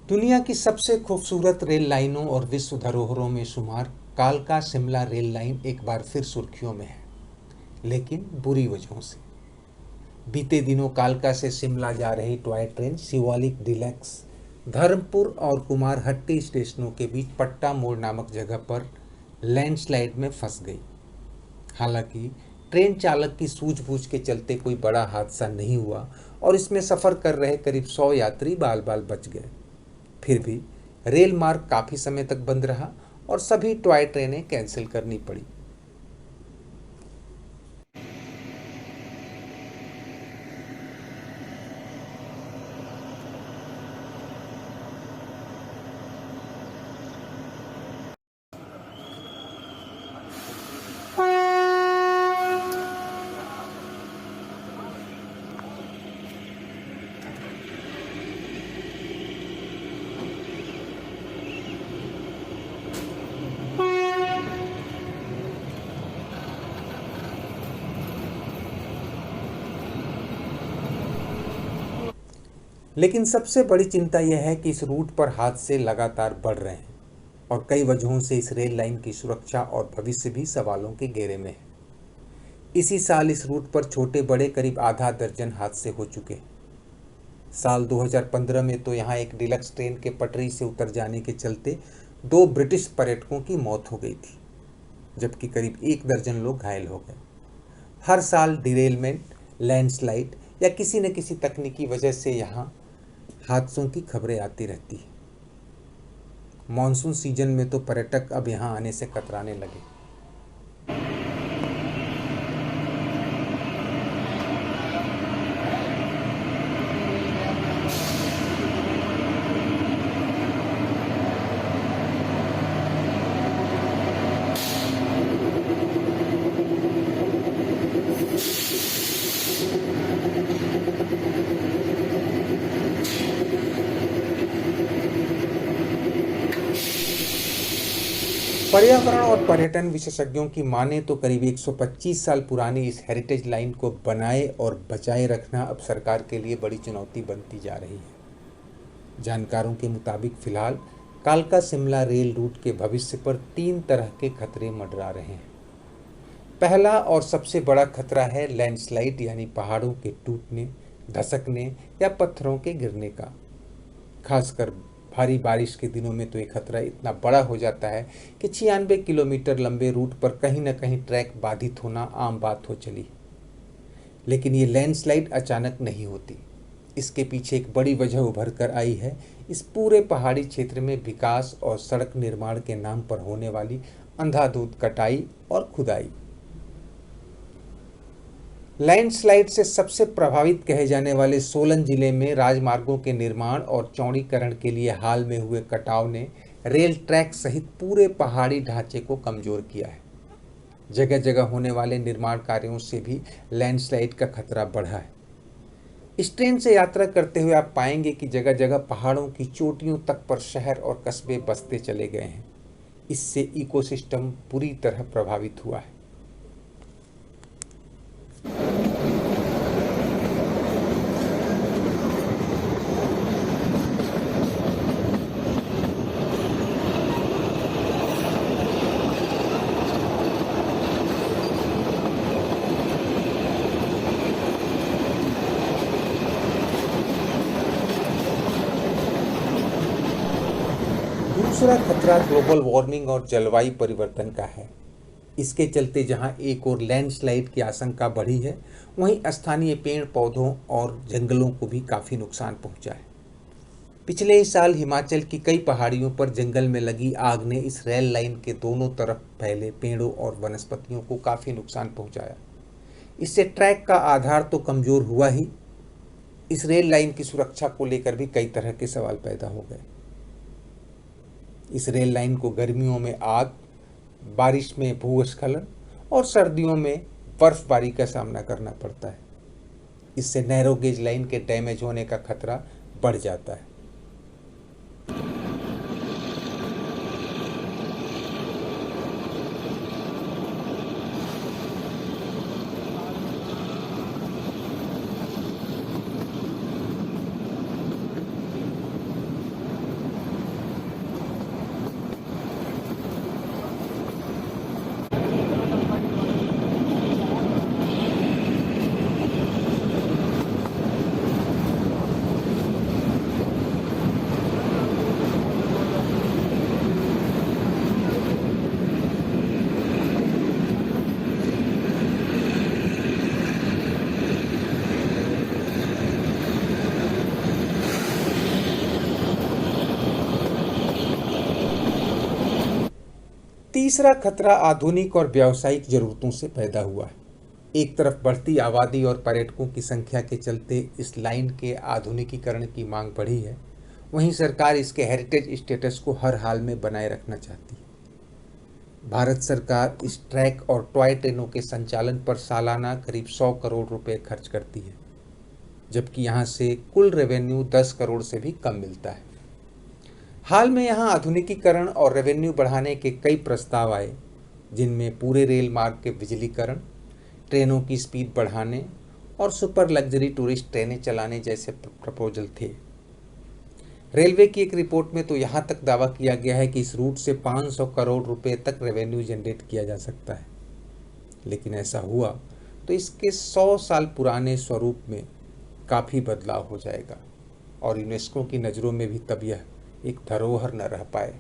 दुनिया की सबसे खूबसूरत रेल लाइनों और विश्व धरोहरों में शुमार कालका शिमला रेल लाइन एक बार फिर सुर्खियों में है, लेकिन बुरी वजहों से। बीते दिनों कालका से शिमला जा रही toy train Shivalik deluxe Dharampur और कुमारहट्टी स्टेशनों के बीच पट्टा मोड़ नामक जगह पर लैंडस्लाइड में फंस गई। हालांकि ट्रेन चालक की सूझबूझ के चलते कोई बड़ा हादसा नहीं हुआ और इसमें सफ़र कर रहे करीब 100 यात्री बाल बाल बच गए। फिर भी रेल मार्ग काफ़ी समय तक बंद रहा और सभी टॉय ट्रेनें कैंसिल करनी पड़ी। लेकिन सबसे बड़ी चिंता यह है कि इस रूट पर हादसे लगातार बढ़ रहे हैं और कई वजहों से इस रेल लाइन की सुरक्षा और भविष्य भी सवालों के घेरे में है। इसी साल इस रूट पर छोटे बड़े करीब आधा दर्जन हादसे हो चुके हैं। साल 2015 में तो यहाँ एक डिलक्स ट्रेन के पटरी से उतर जाने के चलते 2 ब्रिटिश पर्यटकों की मौत हो गई थी, जबकि करीब 1 दर्जन लोग घायल हो गए। हर साल डिरेलमेंट, लैंडस्लाइड या किसी न किसी तकनीकी वजह से यहाँ हादसों की खबरें आती रहती हैं। मॉनसून सीजन में तो पर्यटक अब यहाँ आने से कतराने लगे। पर्यावरण और पर्यटन विशेषज्ञों की माने तो करीब 125 साल पुरानी इस हेरिटेज लाइन को बनाए और बचाए रखना अब सरकार के लिए बड़ी चुनौती बनती जा रही है। जानकारों के मुताबिक फिलहाल कालका शिमला रेल रूट के भविष्य पर 3 तरह के खतरे मंडरा रहे हैं। पहला और सबसे बड़ा खतरा है लैंडस्लाइड, यानी पहाड़ों के टूटने, धसकने या पत्थरों के गिरने का। खासकर भारी बारिश के दिनों में तो ये खतरा इतना बड़ा हो जाता है कि 96 किलोमीटर लंबे रूट पर कहीं न कहीं ट्रैक बाधित होना आम बात हो चली। लेकिन ये लैंडस्लाइड अचानक नहीं होती। इसके पीछे एक बड़ी वजह उभर कर आई है इस पूरे पहाड़ी क्षेत्र में विकास और सड़क निर्माण के नाम पर होने वाली अंधाधुंध कटाई और खुदाई। लैंडस्लाइड से सबसे प्रभावित कहे जाने वाले सोलन जिले में राजमार्गों के निर्माण और चौड़ीकरण के लिए हाल में हुए कटाव ने रेल ट्रैक सहित पूरे पहाड़ी ढांचे को कमजोर किया है। जगह जगह होने वाले निर्माण कार्यों से भी लैंडस्लाइड का खतरा बढ़ा है। इस ट्रेन से यात्रा करते हुए आप पाएंगे कि जगह जगह पहाड़ों की चोटियों तक पर शहर और कस्बे बसते चले गए हैं। इससे इकोसिस्टम पूरी तरह प्रभावित हुआ है। दूसरा खतरा ग्लोबल वार्मिंग और जलवायु परिवर्तन का है। इसके चलते जहां एक और लैंडस्लाइड की आशंका बढ़ी है, वहीं स्थानीय पेड़ पौधों और जंगलों को भी काफ़ी नुकसान पहुंचा है। पिछले ही साल हिमाचल की कई पहाड़ियों पर जंगल में लगी आग ने इस रेल लाइन के दोनों तरफ फैले पेड़ों और वनस्पतियों को काफ़ी नुकसान पहुंचाया। इससे ट्रैक का आधार तो कमज़ोर हुआ ही, इस रेल लाइन की सुरक्षा को लेकर भी कई तरह के सवाल पैदा हो गए। इस रेल लाइन को गर्मियों में आग, बारिश में भूस्खलन और सर्दियों में बर्फबारी का सामना करना पड़ता है। इससे नैरो गेज लाइन के डैमेज होने का खतरा बढ़ जाता है। तीसरा खतरा आधुनिक और व्यावसायिक जरूरतों से पैदा हुआ है। एक तरफ बढ़ती आबादी और पर्यटकों की संख्या के चलते इस लाइन के आधुनिकीकरण की मांग बढ़ी है, वहीं सरकार इसके हेरिटेज स्टेटस को हर हाल में बनाए रखना चाहती है। भारत सरकार इस ट्रैक और टॉय ट्रेनों के संचालन पर सालाना करीब 100 करोड़ रुपए खर्च करती है, जबकि यहाँ से कुल रेवेन्यू 10 करोड़ से भी कम मिलता है। हाल में यहाँ आधुनिकीकरण और रेवेन्यू बढ़ाने के कई प्रस्ताव आए, जिनमें पूरे रेल मार्ग के बिजलीकरण, ट्रेनों की स्पीड बढ़ाने और सुपर लग्जरी टूरिस्ट ट्रेनें चलाने जैसे प्रपोजल थे। रेलवे की एक रिपोर्ट में तो यहाँ तक दावा किया गया है कि इस रूट से 500 करोड़ रुपए तक रेवेन्यू जनरेट किया जा सकता है। लेकिन ऐसा हुआ तो इसके 100 साल पुराने स्वरूप में काफ़ी बदलाव हो जाएगा और यूनेस्को की नज़रों में भी तब यह एक धरोहर न रह पाए।